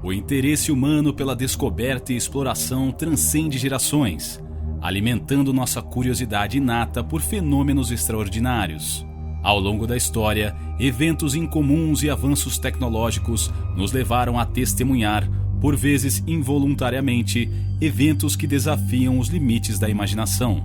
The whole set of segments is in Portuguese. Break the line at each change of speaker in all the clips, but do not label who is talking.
O interesse humano pela descoberta e exploração transcende gerações, alimentando nossa curiosidade inata por fenômenos extraordinários. Ao longo da história, eventos incomuns e avanços tecnológicos nos levaram a testemunhar, por vezes involuntariamente, eventos que desafiam os limites da imaginação.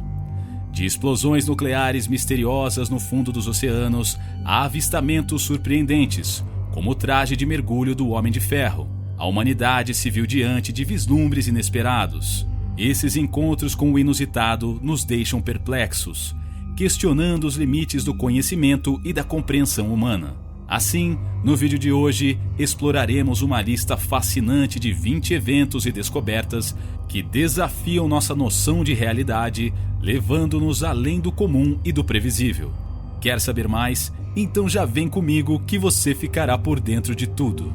De explosões nucleares misteriosas no fundo dos oceanos a avistamentos surpreendentes, como o traje de mergulho do Homem de Ferro, a humanidade se viu diante de vislumbres inesperados. Esses encontros com o inusitado nos deixam perplexos, questionando os limites do conhecimento e da compreensão humana. Assim, no vídeo de hoje, exploraremos uma lista fascinante de 20 eventos e descobertas que desafiam nossa noção de realidade, levando-nos além do comum e do previsível. Quer saber mais? Então já vem comigo que você ficará por dentro de tudo.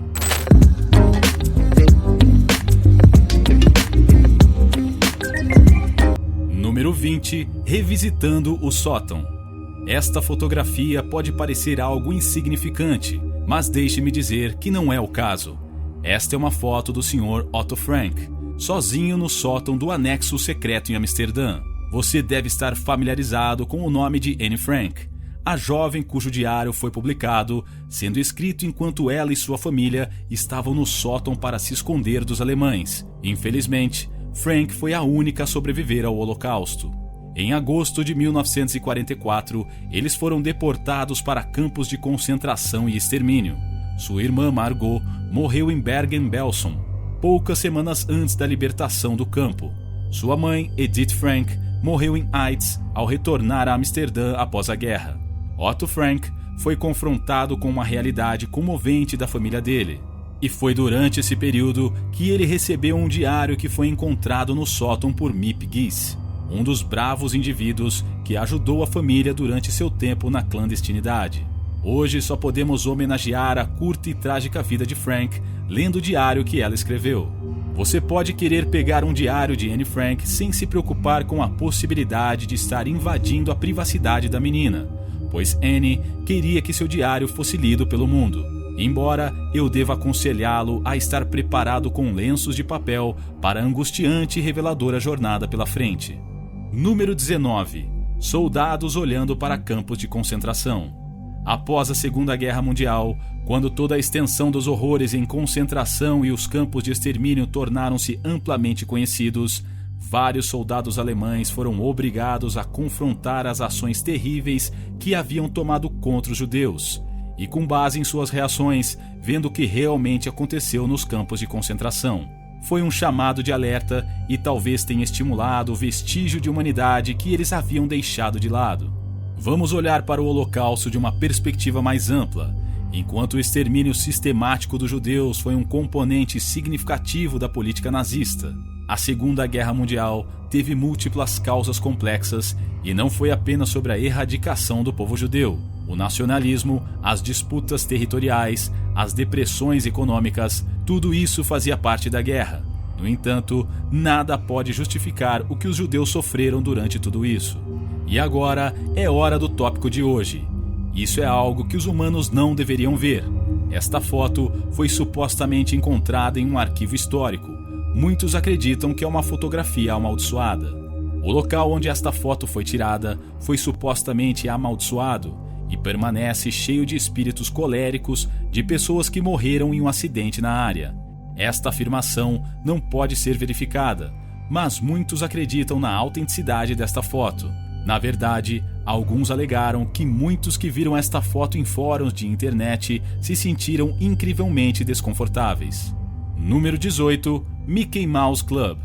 Número 20. Revisitando o sótão. Esta fotografia pode parecer algo insignificante, mas deixe-me dizer que não é o caso. Esta é uma foto do Sr. Otto Frank, sozinho no sótão do anexo secreto em Amsterdã. Você deve estar familiarizado com o nome de Anne Frank, a jovem cujo diário foi publicado, sendo escrito enquanto ela e sua família estavam no sótão para se esconder dos alemães. Infelizmente, Frank foi a única a sobreviver ao Holocausto. Em agosto de 1944, eles foram deportados para campos de concentração e extermínio. Sua irmã Margot morreu em Bergen-Belsen, poucas semanas antes da libertação do campo. Sua mãe, Edith Frank, morreu em AIDS ao retornar a Amsterdã após a guerra. Otto Frank foi confrontado com uma realidade comovente da família dele. E foi durante esse período que ele recebeu um diário que foi encontrado no sótão por Miep Gies, um dos bravos indivíduos que ajudou a família durante seu tempo na clandestinidade. Hoje só podemos homenagear a curta e trágica vida de Frank lendo o diário que ela escreveu. Você pode querer pegar um diário de Anne Frank sem se preocupar com a possibilidade de estar invadindo a privacidade da menina, pois Anne queria que seu diário fosse lido pelo mundo. Embora eu deva aconselhá-lo a estar preparado com lenços de papel para a angustiante e reveladora jornada pela frente. Número 19. Soldados olhando para campos de concentração. Após a Segunda Guerra Mundial, quando toda a extensão dos horrores em concentração e os campos de extermínio tornaram-se amplamente conhecidos, vários soldados alemães foram obrigados a confrontar as ações terríveis que haviam tomado contra os judeus, e com base em suas reações, vendo o que realmente aconteceu nos campos de concentração. Foi um chamado de alerta e talvez tenha estimulado o vestígio de humanidade que eles haviam deixado de lado. Vamos olhar para o Holocausto de uma perspectiva mais ampla. Enquanto o extermínio sistemático dos judeus foi um componente significativo da política nazista, a Segunda Guerra Mundial teve múltiplas causas complexas e não foi apenas sobre a erradicação do povo judeu. O nacionalismo, as disputas territoriais, as depressões econômicas, tudo isso fazia parte da guerra. No entanto, nada pode justificar o que os judeus sofreram durante tudo isso. E agora é hora do tópico de hoje. Isso é algo que os humanos não deveriam ver. Esta foto foi supostamente encontrada em um arquivo histórico. Muitos acreditam que é uma fotografia amaldiçoada. O local onde esta foto foi tirada foi supostamente amaldiçoado e permanece cheio de espíritos coléricos de pessoas que morreram em um acidente na área. Esta afirmação não pode ser verificada, mas muitos acreditam na autenticidade desta foto. Na verdade, alguns alegaram que muitos que viram esta foto em fóruns de internet se sentiram incrivelmente desconfortáveis. Número 18. Mickey Mouse Club.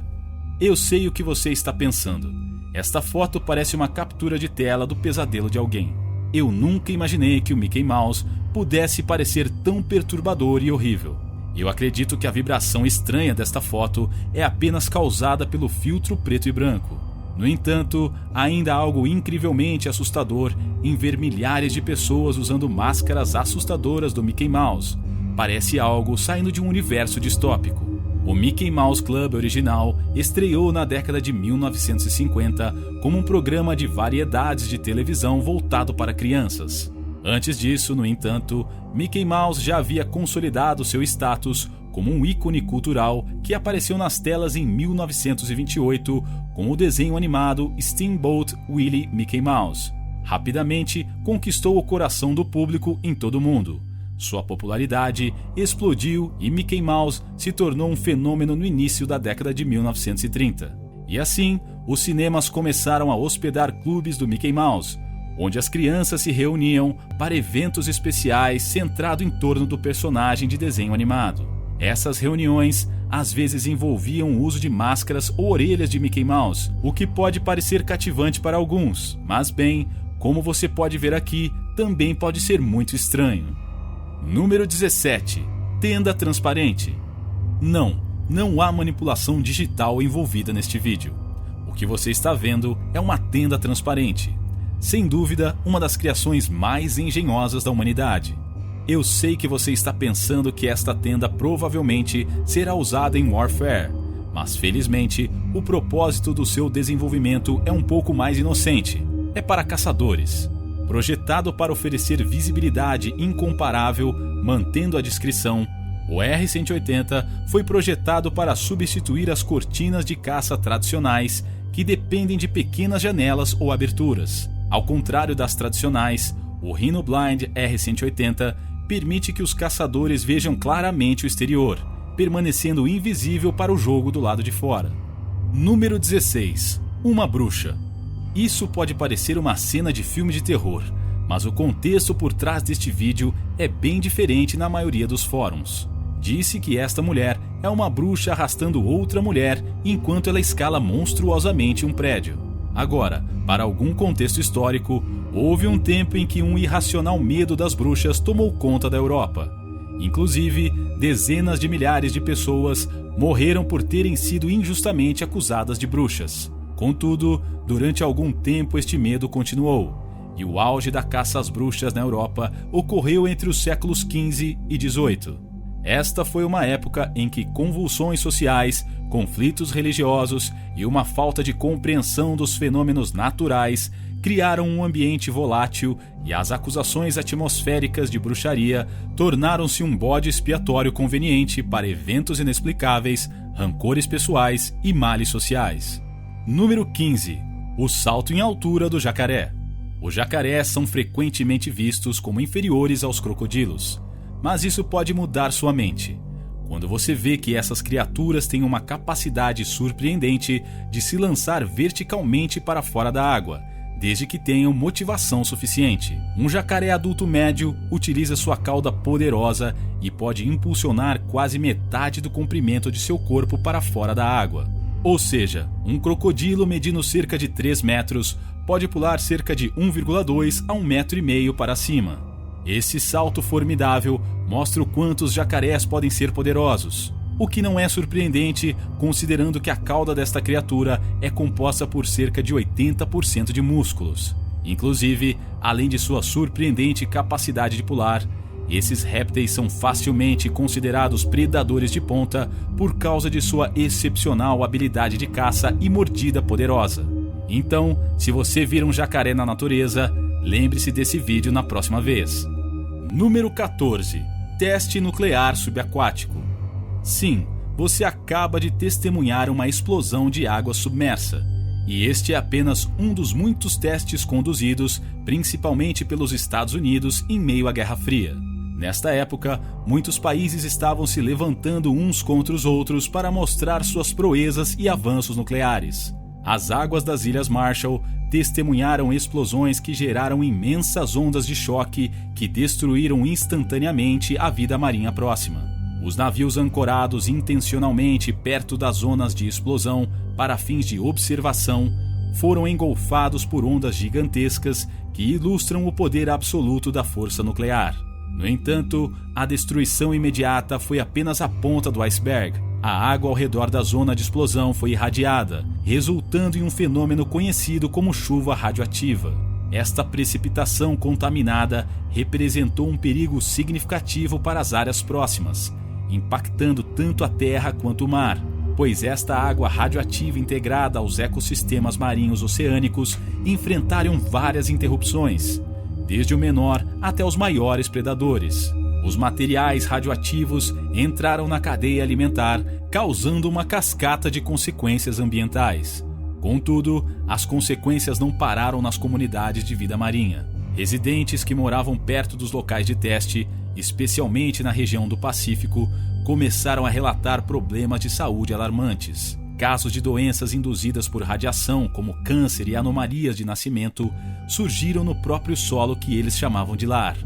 Eu sei o que você está pensando. Esta foto parece uma captura de tela do pesadelo de alguém. Eu nunca imaginei que o Mickey Mouse pudesse parecer tão perturbador e horrível. Eu acredito que a vibração estranha desta foto é apenas causada pelo filtro preto e branco. No entanto, ainda há algo incrivelmente assustador em ver milhares de pessoas usando máscaras assustadoras do Mickey Mouse. Parece algo saindo de um universo distópico. O Mickey Mouse Club original estreou na década de 1950 como um programa de variedades de televisão voltado para crianças. Antes disso, no entanto, Mickey Mouse já havia consolidado seu status como um ícone cultural que apareceu nas telas em 1928 com o desenho animado Steamboat Willie Mickey Mouse. Rapidamente conquistou o coração do público em todo o mundo. Sua popularidade explodiu e Mickey Mouse se tornou um fenômeno no início da década de 1930. E assim, os cinemas começaram a hospedar clubes do Mickey Mouse, onde as crianças se reuniam para eventos especiais centrados em torno do personagem de desenho animado. Essas reuniões às vezes envolviam o uso de máscaras ou orelhas de Mickey Mouse, o que pode parecer cativante para alguns, mas bem, como você pode ver aqui, também pode ser muito estranho. Número 17. Tenda transparente. Não há manipulação digital envolvida neste vídeo. O que você está vendo é uma tenda transparente. Sem dúvida, uma das criações mais engenhosas da humanidade. Eu sei que você está pensando que esta tenda provavelmente será usada em Warfare, mas felizmente, o propósito do seu desenvolvimento é um pouco mais inocente. É para caçadores. Projetado para oferecer visibilidade incomparável, mantendo a discrição, o R-180 foi projetado para substituir as cortinas de caça tradicionais que dependem de pequenas janelas ou aberturas. Ao contrário das tradicionais, o Rhino Blind R-180 permite que os caçadores vejam claramente o exterior, permanecendo invisível para o jogo do lado de fora. Número 16. Uma bruxa. Isso pode parecer uma cena de filme de terror, mas o contexto por trás deste vídeo é bem diferente na maioria dos fóruns. Disse que esta mulher é uma bruxa arrastando outra mulher enquanto ela escala monstruosamente um prédio. Agora, para algum contexto histórico, houve um tempo em que um irracional medo das bruxas tomou conta da Europa. Inclusive, dezenas de milhares de pessoas morreram por terem sido injustamente acusadas de bruxas. Contudo, durante algum tempo este medo continuou, e o auge da caça às bruxas na Europa ocorreu entre os séculos XV e XVIII. Esta foi uma época em que convulsões sociais, conflitos religiosos e uma falta de compreensão dos fenômenos naturais criaram um ambiente volátil, e as acusações atmosféricas de bruxaria tornaram-se um bode expiatório conveniente para eventos inexplicáveis, rancores pessoais e males sociais. Número 15. O salto em altura do jacaré. Os jacarés são frequentemente vistos como inferiores aos crocodilos, mas isso pode mudar sua mente quando você vê que essas criaturas têm uma capacidade surpreendente de se lançar verticalmente para fora da água, desde que tenham motivação suficiente. Um jacaré adulto médio utiliza sua cauda poderosa e pode impulsionar quase metade do comprimento de seu corpo para fora da água. Ou seja, um crocodilo medindo cerca de 3 metros pode pular cerca de 1,2 a 1,5 metros para cima. Esse salto formidável mostra o quanto os jacarés podem ser poderosos, o que não é surpreendente considerando que a cauda desta criatura é composta por cerca de 80% de músculos. Inclusive, além de sua surpreendente capacidade de pular, esses répteis são facilmente considerados predadores de ponta por causa de sua excepcional habilidade de caça e mordida poderosa. Então, se você vir um jacaré na natureza, lembre-se desse vídeo na próxima vez. Número 14. Teste nuclear subaquático. Sim, você acaba de testemunhar uma explosão de água submersa. E este é apenas um dos muitos testes conduzidos, principalmente pelos Estados Unidos, em meio à Guerra Fria. Nesta época, muitos países estavam se levantando uns contra os outros para mostrar suas proezas e avanços nucleares. As águas das Ilhas Marshall testemunharam explosões que geraram imensas ondas de choque que destruíram instantaneamente a vida marinha próxima. Os navios ancorados intencionalmente perto das zonas de explosão para fins de observação foram engolfados por ondas gigantescas que ilustram o poder absoluto da força nuclear. No entanto, a destruição imediata foi apenas a ponta do iceberg. A água ao redor da zona de explosão foi irradiada, resultando em um fenômeno conhecido como chuva radioativa. Esta precipitação contaminada representou um perigo significativo para as áreas próximas, impactando tanto a terra quanto o mar, pois esta água radioativa integrada aos ecossistemas marinhos oceânicos enfrentaram várias interrupções, desde o menor até os maiores predadores. Os materiais radioativos entraram na cadeia alimentar, causando uma cascata de consequências ambientais. Contudo, as consequências não pararam nas comunidades de vida marinha. Residentes que moravam perto dos locais de teste, especialmente na região do Pacífico, começaram a relatar problemas de saúde alarmantes. Casos de doenças induzidas por radiação, como câncer e anomalias de nascimento, surgiram no próprio solo que eles chamavam de lar.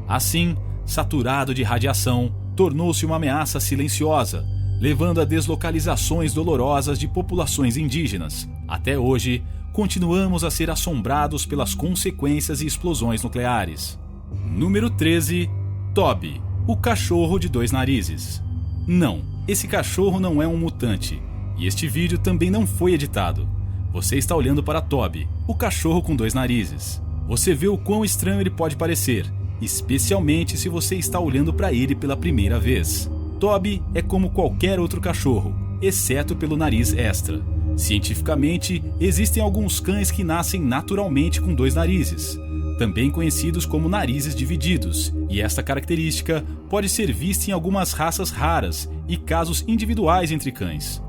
Assim, saturado de radiação, tornou-se uma ameaça silenciosa, levando a deslocalizações dolorosas de populações indígenas. Até hoje, continuamos a ser assombrados pelas consequências e explosões nucleares. Número 13. Toby, o cachorro de 2 narizes. Não, esse cachorro não é um mutante, e este vídeo também não foi editado. Você está olhando para Toby, o cachorro com 2 narizes. Você vê o quão estranho ele pode parecer, especialmente se você está olhando para ele pela primeira vez. Toby é como qualquer outro cachorro, exceto pelo nariz extra. Cientificamente, existem alguns cães que nascem naturalmente com 2 narizes, também conhecidos como narizes divididos, e esta característica pode ser vista em algumas raças raras e casos individuais entre cães.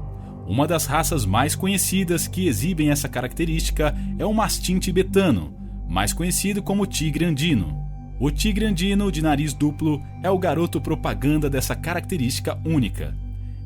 Uma das raças mais conhecidas que exibem essa característica é o mastim tibetano, mais conhecido como tigre andino. O tigre andino de nariz duplo é o garoto propaganda dessa característica única.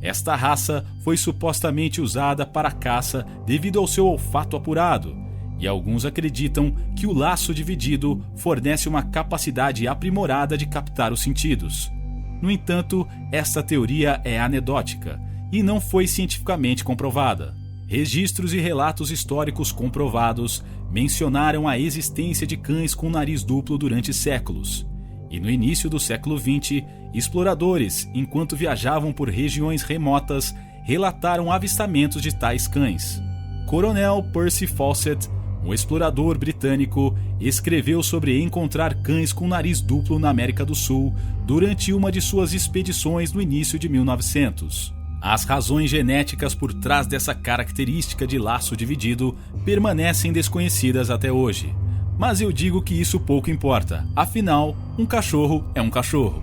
Esta raça foi supostamente usada para caça devido ao seu olfato apurado, e alguns acreditam que o laço dividido fornece uma capacidade aprimorada de captar os sentidos. No entanto, esta teoria é anedótica e não foi cientificamente comprovada. Registros e relatos históricos comprovados mencionaram a existência de cães com nariz duplo durante séculos. E no início do século XX, exploradores, enquanto viajavam por regiões remotas, relataram avistamentos de tais cães. Coronel Percy Fawcett, um explorador britânico, escreveu sobre encontrar cães com nariz duplo na América do Sul durante uma de suas expedições no início de 1900. As razões genéticas por trás dessa característica de laço dividido permanecem desconhecidas até hoje. Mas eu digo que isso pouco importa, afinal, um cachorro é um cachorro.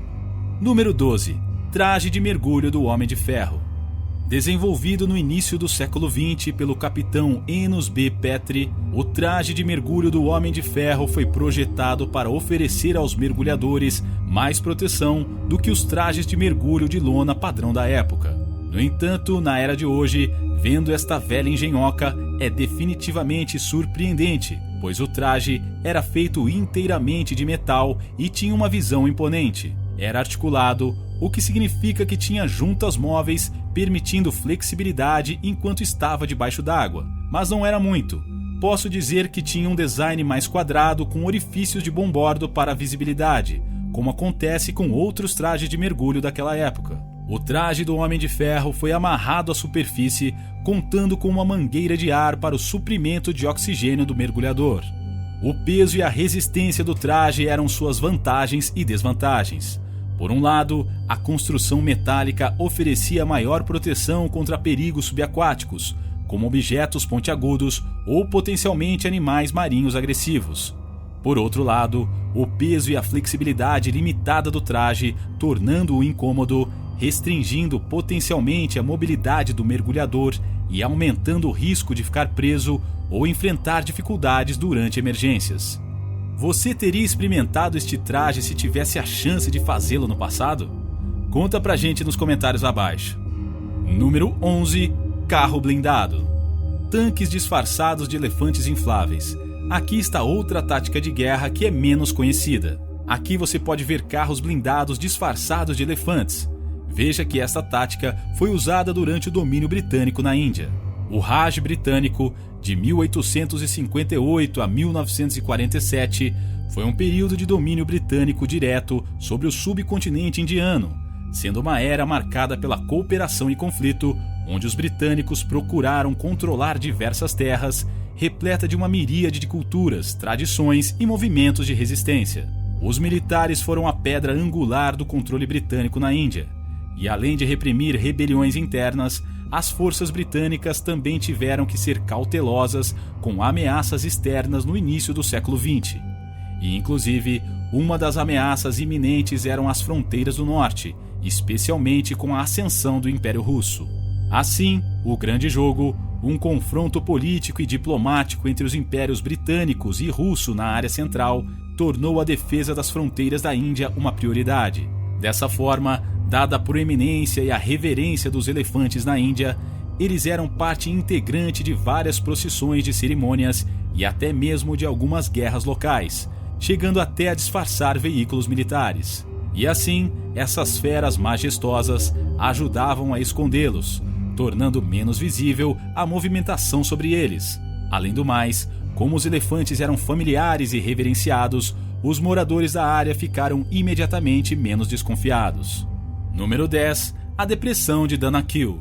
Número 12. Traje de mergulho do Homem de Ferro. Desenvolvido no início do século XX pelo capitão Enos B. Petrie, o traje de mergulho do Homem de Ferro foi projetado para oferecer aos mergulhadores mais proteção do que os trajes de mergulho de lona padrão da época. No entanto, na era de hoje, vendo esta velha engenhoca, é definitivamente surpreendente, pois o traje era feito inteiramente de metal e tinha uma visão imponente. Era articulado, o que significa que tinha juntas móveis, permitindo flexibilidade enquanto estava debaixo d'água. Mas não era muito. Posso dizer que tinha um design mais quadrado com orifícios de bombordo para visibilidade, como acontece com outros trajes de mergulho daquela época. O traje do Homem de Ferro foi amarrado à superfície, contando com uma mangueira de ar para o suprimento de oxigênio do mergulhador. O peso e a resistência do traje eram suas vantagens e desvantagens. Por um lado, a construção metálica oferecia maior proteção contra perigos subaquáticos, como objetos pontiagudos ou potencialmente animais marinhos agressivos. Por outro lado, o peso e a flexibilidade limitada do traje, tornando-o incômodo, restringindo potencialmente a mobilidade do mergulhador e aumentando o risco de ficar preso ou enfrentar dificuldades durante emergências. Você teria experimentado este traje se tivesse a chance de fazê-lo no passado? Conta pra gente nos comentários abaixo. Número 11. Carro blindado. Tanques disfarçados de elefantes infláveis. Aqui está outra tática de guerra que é menos conhecida. Aqui você pode ver carros blindados disfarçados de elefantes. Veja que esta tática foi usada durante o domínio britânico na Índia. O Raj britânico, de 1858 a 1947, foi um período de domínio britânico direto sobre o subcontinente indiano, sendo uma era marcada pela cooperação e conflito, onde os britânicos procuraram controlar diversas terras, repleta de uma miríade de culturas, tradições e movimentos de resistência. Os militares foram a pedra angular do controle britânico na Índia. E além de reprimir rebeliões internas, as forças britânicas também tiveram que ser cautelosas com ameaças externas no início do século XX. e inclusive uma das ameaças iminentes eram as fronteiras do norte, especialmente com a ascensão do Império Russo. Assim, o grande jogo, um confronto político e diplomático entre os impérios britânicos e russo na área central, tornou a defesa das fronteiras da Índia uma prioridade. Dessa forma, dada a proeminência e a reverência dos elefantes na Índia, eles eram parte integrante de várias procissões de cerimônias e até mesmo de algumas guerras locais, chegando até a disfarçar veículos militares. E assim, essas feras majestosas ajudavam a escondê-los, tornando menos visível a movimentação sobre eles. Além do mais, como os elefantes eram familiares e reverenciados, os moradores da área ficaram imediatamente menos desconfiados. Número 10. A Depressão de Danakil.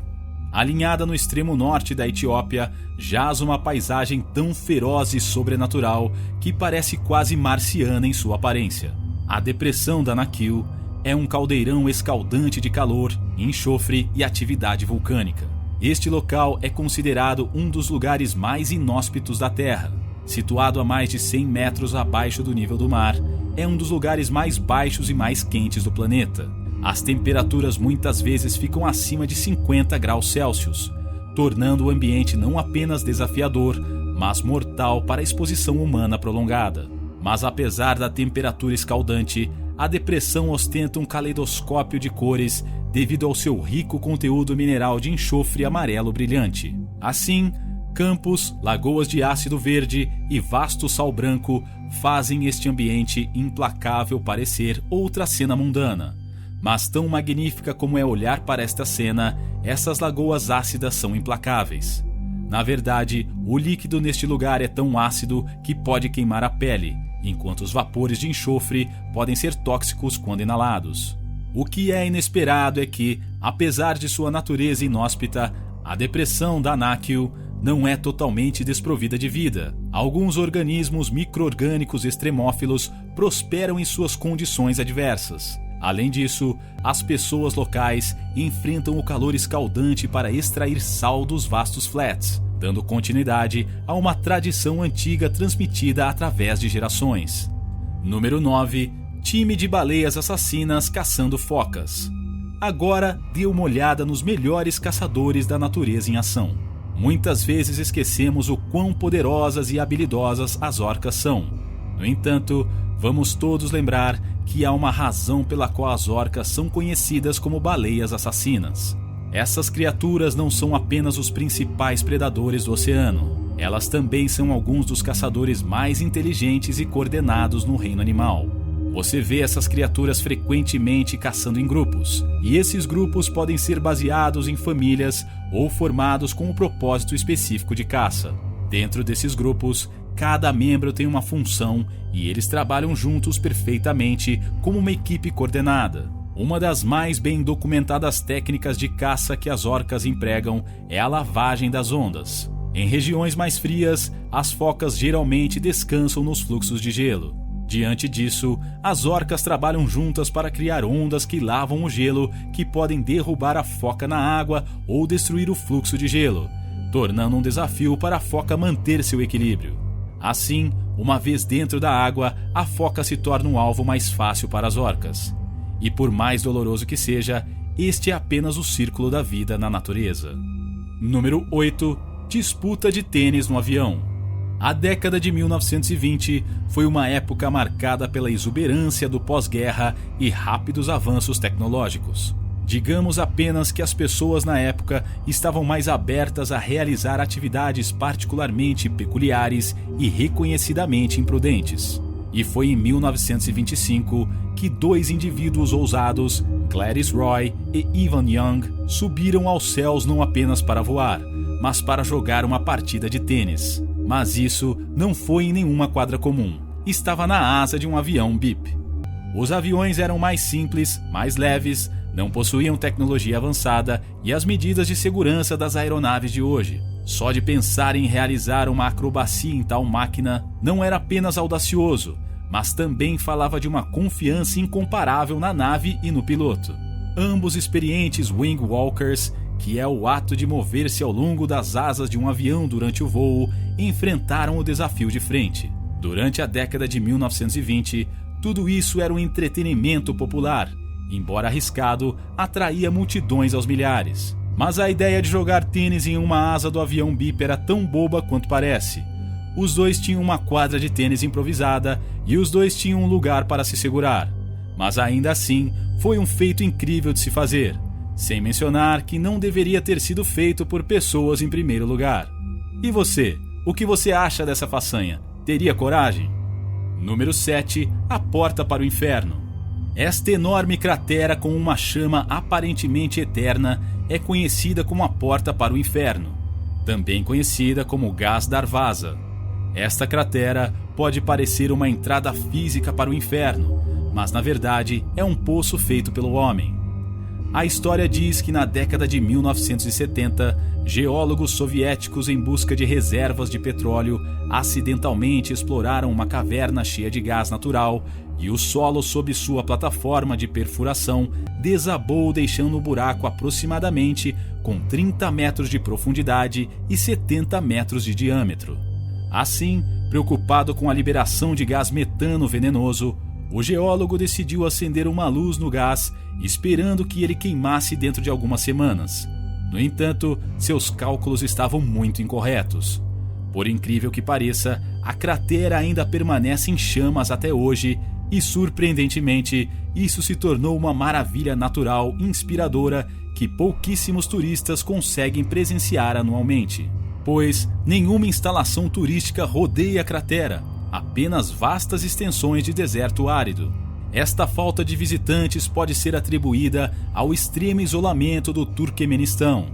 Alinhada no extremo norte da Etiópia, jaz uma paisagem tão feroz e sobrenatural que parece quase marciana em sua aparência. A Depressão Danakil é um caldeirão escaldante de calor, enxofre e atividade vulcânica. Este local é considerado um dos lugares mais inóspitos da Terra. Situado a mais de 100 metros abaixo do nível do mar, é um dos lugares mais baixos e mais quentes do planeta. As temperaturas muitas vezes ficam acima de 50 graus Celsius, tornando o ambiente não apenas desafiador, mas mortal para a exposição humana prolongada. Mas apesar da temperatura escaldante, a depressão ostenta um caleidoscópio de cores devido ao seu rico conteúdo mineral de enxofre amarelo brilhante. Assim, campos, lagoas de ácido verde e vasto sal branco fazem este ambiente implacável parecer outra cena mundana. Mas tão magnífica como é olhar para esta cena, essas lagoas ácidas são implacáveis. Na verdade, o líquido neste lugar é tão ácido que pode queimar a pele, enquanto os vapores de enxofre podem ser tóxicos quando inalados. O que é inesperado é que, apesar de sua natureza inóspita, a depressão Danakil não é totalmente desprovida de vida. Alguns organismos micro-orgânicos extremófilos prosperam em suas condições adversas. Além disso, as pessoas locais enfrentam o calor escaldante para extrair sal dos vastos flats, dando continuidade a uma tradição antiga transmitida através de gerações. Número 9. Time de baleias assassinas caçando focas. Agora dê uma olhada nos melhores caçadores da natureza em ação. Muitas vezes esquecemos o quão poderosas e habilidosas as orcas são. No entanto, vamos todos lembrar que há uma razão pela qual as orcas são conhecidas como baleias assassinas. Essas criaturas não são apenas os principais predadores do oceano. Elas também são alguns dos caçadores mais inteligentes e coordenados no reino animal. Você vê essas criaturas frequentemente caçando em grupos, e esses grupos podem ser baseados em famílias ou formados com um propósito específico de caça. Dentro desses grupos, cada membro tem uma função e eles trabalham juntos perfeitamente como uma equipe coordenada. Uma das mais bem documentadas técnicas de caça que as orcas empregam é a lavagem das ondas. Em regiões mais frias, as focas geralmente descansam nos fluxos de gelo. Diante disso, as orcas trabalham juntas para criar ondas que lavam o gelo, que podem derrubar a foca na água ou destruir o fluxo de gelo, tornando um desafio para a foca manter seu equilíbrio. Assim, uma vez dentro da água, a foca se torna um alvo mais fácil para as orcas. E por mais doloroso que seja, este é apenas o círculo da vida na natureza. Número 8. Disputa de tênis no avião. A década de 1920 foi uma época marcada pela exuberância do pós-guerra e rápidos avanços tecnológicos. Digamos apenas que as pessoas na época estavam mais abertas a realizar atividades particularmente peculiares e reconhecidamente imprudentes. E foi em 1925 que dois indivíduos ousados, Gladys Roy e Evan Young, subiram aos céus não apenas para voar, mas para jogar uma partida de tênis. Mas isso não foi em nenhuma quadra comum. Estava na asa de um avião BIP. Os aviões eram mais simples, mais leves, não possuíam tecnologia avançada e as medidas de segurança das aeronaves de hoje. Só de pensar em realizar uma acrobacia em tal máquina não era apenas audacioso, mas também falava de uma confiança incomparável na nave e no piloto. Ambos experientes wing walkers, que é o ato de mover-se ao longo das asas de um avião durante o voo, enfrentaram o desafio de frente. Durante a década de 1920, tudo isso era um entretenimento popular. Embora arriscado, atraía multidões aos milhares. Mas a ideia de jogar tênis em uma asa do avião bip era tão boba quanto parece. Os dois tinham uma quadra de tênis improvisada e os dois tinham um lugar para se segurar. Mas ainda assim, foi um feito incrível de se fazer. Sem mencionar que não deveria ter sido feito por pessoas em primeiro lugar. E você? O que você acha dessa façanha? Teria coragem? Número 7. A Porta para o Inferno. Esta enorme cratera com uma chama aparentemente eterna é conhecida como a Porta para o Inferno, também conhecida como Gás Darvaza. Esta cratera pode parecer uma entrada física para o inferno, mas na verdade é um poço feito pelo homem. A história diz que na década de 1970, geólogos soviéticos em busca de reservas de petróleo acidentalmente exploraram uma caverna cheia de gás natural e o solo sob sua plataforma de perfuração desabou, deixando o buraco aproximadamente com 30 metros de profundidade e 70 metros de diâmetro. Assim, preocupado com a liberação de gás metano venenoso, o geólogo decidiu acender uma luz no gás, esperando que ele queimasse dentro de algumas semanas. No entanto, seus cálculos estavam muito incorretos. Por incrível que pareça, a cratera ainda permanece em chamas até hoje e, surpreendentemente, isso se tornou uma maravilha natural inspiradora que pouquíssimos turistas conseguem presenciar anualmente. Pois nenhuma instalação turística rodeia a cratera, apenas vastas extensões de deserto árido. Esta falta de visitantes pode ser atribuída ao extremo isolamento do Turquemenistão,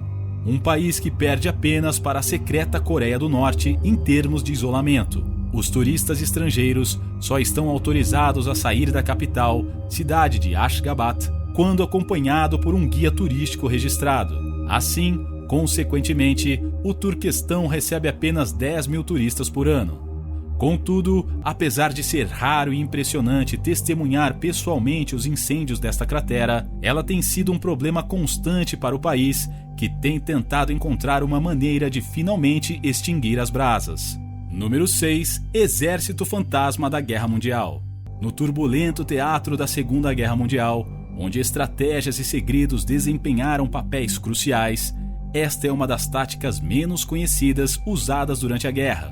um país que perde apenas para a secreta Coreia do Norte em termos de isolamento. Os turistas estrangeiros só estão autorizados a sair da capital, cidade de Ashgabat, quando acompanhado por um guia turístico registrado. Assim, consequentemente, o Turquestão recebe apenas 10 mil turistas por ano. Contudo, apesar de ser raro e impressionante testemunhar pessoalmente os incêndios desta cratera, ela tem sido um problema constante para o país, que tem tentado encontrar uma maneira de finalmente extinguir as brasas. Número 6. Exército Fantasma da Guerra Mundial. No turbulento teatro da Segunda Guerra Mundial, onde estratégias e segredos desempenharam papéis cruciais, esta é uma das táticas menos conhecidas usadas durante a guerra.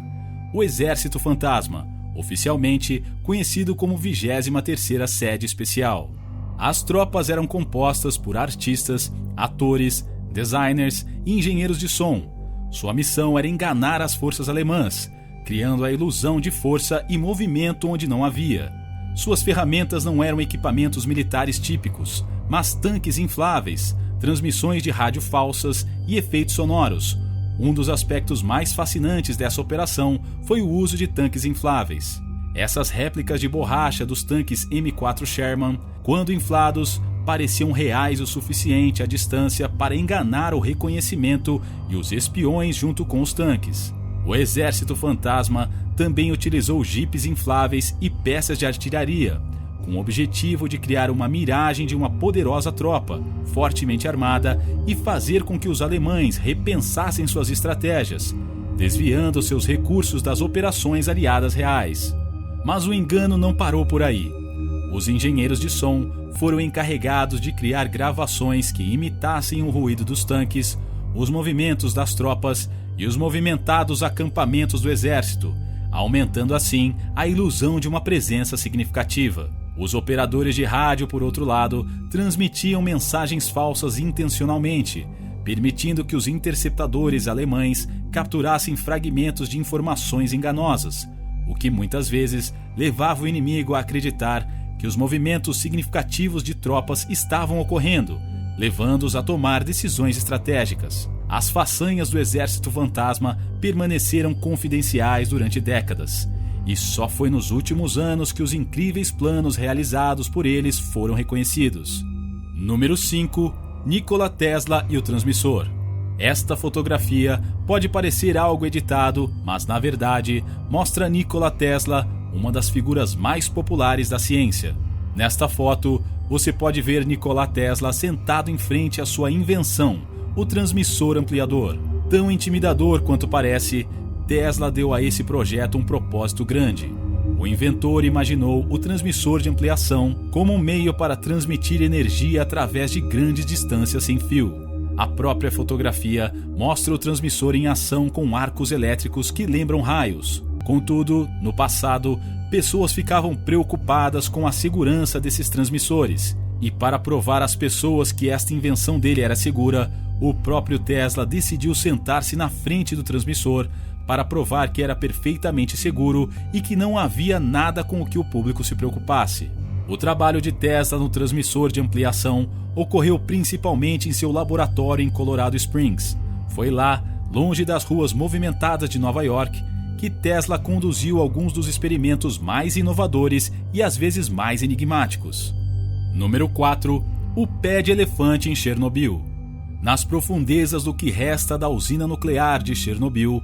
O Exército Fantasma, oficialmente conhecido como 23ª Sede Especial. As tropas eram compostas por artistas, atores, designers e engenheiros de som. Sua missão era enganar as forças alemãs, criando a ilusão de força e movimento onde não havia. Suas ferramentas não eram equipamentos militares típicos, mas tanques infláveis, transmissões de rádio falsas e efeitos sonoros. Um dos aspectos mais fascinantes dessa operação foi o uso de tanques infláveis. Essas réplicas de borracha dos tanques M4 Sherman, quando inflados, pareciam reais o suficiente à distância para enganar o reconhecimento e os espiões junto com os tanques. O Exército Fantasma também utilizou jipes infláveis e peças de artilharia, com o objetivo de criar uma miragem de uma poderosa tropa, fortemente armada, e fazer com que os alemães repensassem suas estratégias, desviando seus recursos das operações aliadas reais. Mas o engano não parou por aí. Os engenheiros de som foram encarregados de criar gravações que imitassem o ruído dos tanques, os movimentos das tropas e os movimentados acampamentos do exército, aumentando assim a ilusão de uma presença significativa. Os operadores de rádio, por outro lado, transmitiam mensagens falsas intencionalmente, permitindo que os interceptadores alemães capturassem fragmentos de informações enganosas, o que muitas vezes levava o inimigo a acreditar que os movimentos significativos de tropas estavam ocorrendo, levando-os a tomar decisões estratégicas. As façanhas do Exército Fantasma permaneceram confidenciais durante décadas, e só foi nos últimos anos que os incríveis planos realizados por eles foram reconhecidos. Número 5. Nikola Tesla e o transmissor. Esta fotografia pode parecer algo editado, mas na verdade mostra Nikola Tesla, uma das figuras mais populares da ciência. Nesta foto, você pode ver Nikola Tesla sentado em frente à sua invenção, o transmissor ampliador. Tão intimidador quanto parece, Tesla deu a esse projeto um propósito grande: O inventor imaginou o transmissor de ampliação como um meio para transmitir energia através de grandes distâncias sem fio. A própria fotografia mostra o transmissor em ação com arcos elétricos que lembram raios. Contudo, no passado, pessoas ficavam preocupadas com a segurança desses transmissores. E para provar às pessoas que esta invenção dele era segura, o próprio Tesla decidiu sentar-se na frente do transmissor para provar que era perfeitamente seguro e que não havia nada com o que o público se preocupasse. O trabalho de Tesla no transmissor de ampliação ocorreu principalmente em seu laboratório em Colorado Springs. Foi lá, longe das ruas movimentadas de Nova York, que Tesla conduziu alguns dos experimentos mais inovadores e às vezes mais enigmáticos. Número 4. O pé de elefante em Chernobyl. Nas profundezas do que resta da usina nuclear de Chernobyl,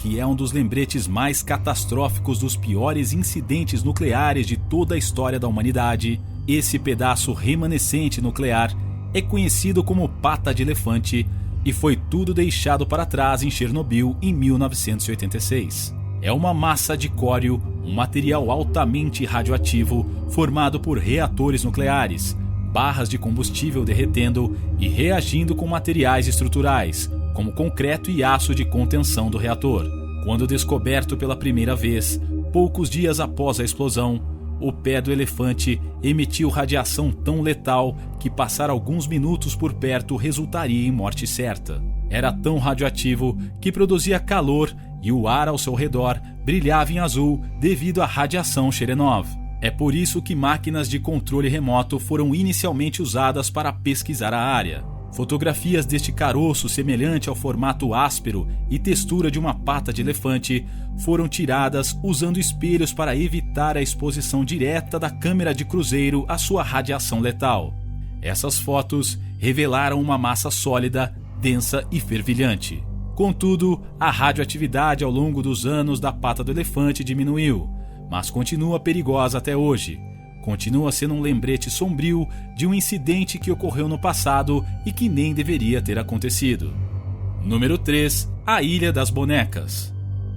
que é um dos lembretes mais catastróficos dos piores incidentes nucleares de toda a história da humanidade, esse pedaço remanescente nuclear é conhecido como pata de elefante e foi tudo deixado para trás em Chernobyl em 1986. É uma massa de cório, um material altamente radioativo formado por reatores nucleares, barras de combustível derretendo e reagindo com materiais estruturais, como concreto e aço de contenção do reator. Quando descoberto pela primeira vez, poucos dias após a explosão, o pé do elefante emitiu radiação tão letal que passar alguns minutos por perto resultaria em morte certa. Era tão radioativo que produzia calor e o ar ao seu redor brilhava em azul devido à radiação Cherenkov. É por isso que máquinas de controle remoto foram inicialmente usadas para pesquisar a área. Fotografias deste caroço semelhante ao formato áspero e textura de uma pata de elefante foram tiradas usando espelhos para evitar a exposição direta da câmera de cruzeiro à sua radiação letal. Essas fotos revelaram uma massa sólida, densa e fervilhante. Contudo, a radioatividade ao longo dos anos da pata do elefante diminuiu, mas continua perigosa até hoje. Continua sendo um lembrete sombrio de um incidente que ocorreu no passado e que nem deveria ter acontecido. Número 3. A Ilha das Bonecas.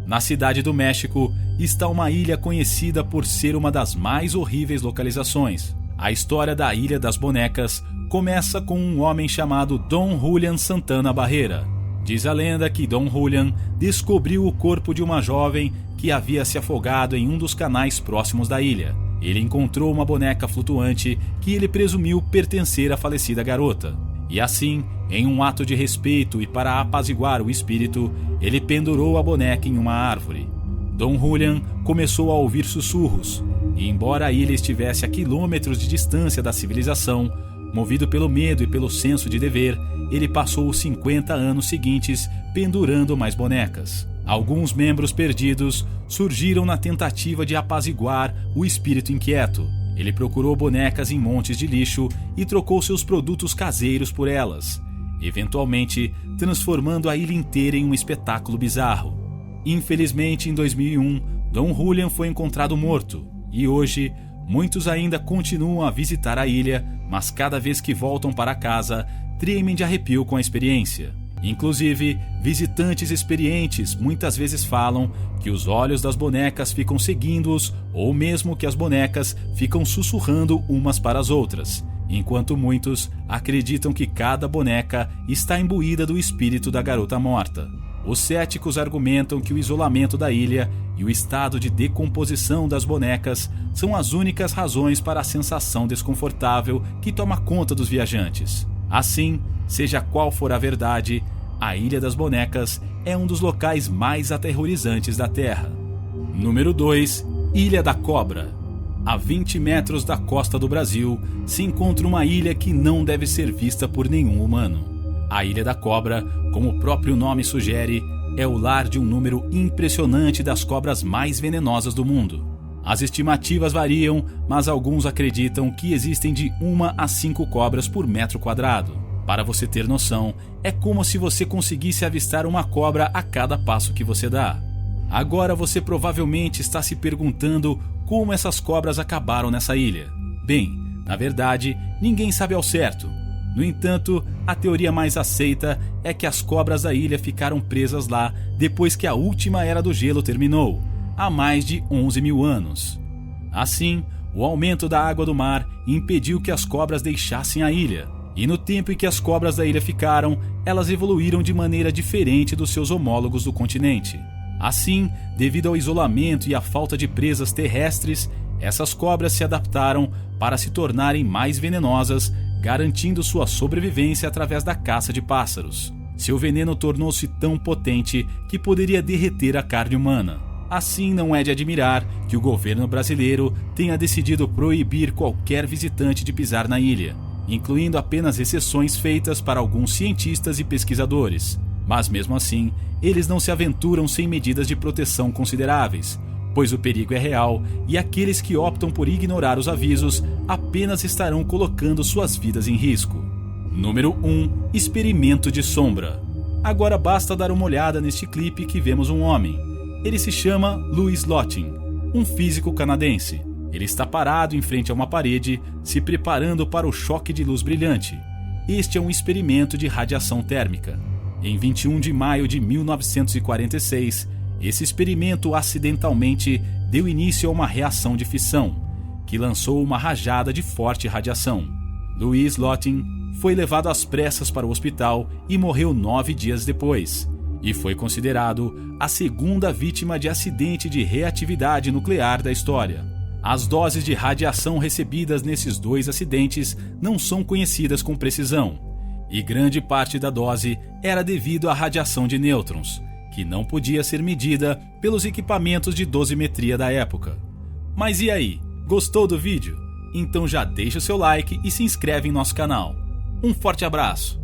Na cidade do México está uma ilha conhecida por ser uma das mais horríveis localizações. A história da Ilha das Bonecas começa com um homem chamado Don Julian Santana Barrera. Diz a lenda que Don Julian descobriu o corpo de uma jovem que havia se afogado em um dos canais próximos da ilha. Ele encontrou uma boneca flutuante que ele presumiu pertencer à falecida garota. E assim, em um ato de respeito e para apaziguar o espírito, ele pendurou a boneca em uma árvore. Don Julian começou a ouvir sussurros, e embora a ilha estivesse a quilômetros de distância da civilização, movido pelo medo e pelo senso de dever, ele passou os 50 anos seguintes pendurando mais bonecas. Alguns membros perdidos surgiram na tentativa de apaziguar o espírito inquieto. Ele procurou bonecas em montes de lixo e trocou seus produtos caseiros por elas, eventualmente transformando a ilha inteira em um espetáculo bizarro. Infelizmente, em 2001, Don Julian foi encontrado morto, e hoje muitos ainda continuam a visitar a ilha, mas cada vez que voltam para casa, tremem de arrepio com a experiência. Inclusive, visitantes experientes muitas vezes falam que os olhos das bonecas ficam seguindo-os ou mesmo que as bonecas ficam sussurrando umas para as outras, enquanto muitos acreditam que cada boneca está imbuída do espírito da garota morta. Os céticos argumentam que o isolamento da ilha e o estado de decomposição das bonecas são as únicas razões para a sensação desconfortável que toma conta dos viajantes. Assim, seja qual for a verdade, a Ilha das Bonecas é um dos locais mais aterrorizantes da Terra. Número 2. Ilha da Cobra. A 20 metros da costa do Brasil se encontra uma ilha que não deve ser vista por nenhum humano. A Ilha da Cobra, como o próprio nome sugere, é o lar de um número impressionante das cobras mais venenosas do mundo. As estimativas variam, mas alguns acreditam que existem de 1 a 5 cobras por metro quadrado. Para você ter noção, é como se você conseguisse avistar uma cobra a cada passo que você dá. Agora você provavelmente está se perguntando como essas cobras acabaram nessa ilha. Bem, na verdade, ninguém sabe ao certo. No entanto, a teoria mais aceita é que as cobras da ilha ficaram presas lá depois que a última era do gelo terminou, há mais de 11 mil anos. Assim, o aumento da água do mar impediu que as cobras deixassem a ilha. E no tempo em que as cobras da ilha ficaram, elas evoluíram de maneira diferente dos seus homólogos do continente. Assim, devido ao isolamento e à falta de presas terrestres, essas cobras se adaptaram para se tornarem mais venenosas, garantindo sua sobrevivência através da caça de pássaros. Seu veneno tornou-se tão potente que poderia derreter a carne humana. Assim, não é de admirar que o governo brasileiro tenha decidido proibir qualquer visitante de pisar na ilha, incluindo apenas exceções feitas para alguns cientistas e pesquisadores. Mas mesmo assim, eles não se aventuram sem medidas de proteção consideráveis, pois o perigo é real e aqueles que optam por ignorar os avisos apenas estarão colocando suas vidas em risco. Número 1. Experimento de sombra. Agora basta dar uma olhada neste clipe que vemos um homem. Ele se chama Louis Lottin, um físico canadense. Ele está parado em frente a uma parede, se preparando para o choque de luz brilhante. Este é um experimento de radiação térmica. Em 21 de maio de 1946, esse experimento acidentalmente deu início a uma reação de fissão, que lançou uma rajada de forte radiação. Louis Lottin foi levado às pressas para o hospital e morreu 9 dias depois, e foi considerado a segunda vítima de acidente de reatividade nuclear da história. As doses de radiação recebidas nesses 2 acidentes não são conhecidas com precisão, e grande parte da dose era devido à radiação de nêutrons, que não podia ser medida pelos equipamentos de dosimetria da época. Mas e aí, gostou do vídeo? Então já deixa o seu like e se inscreve em nosso canal. Um forte abraço!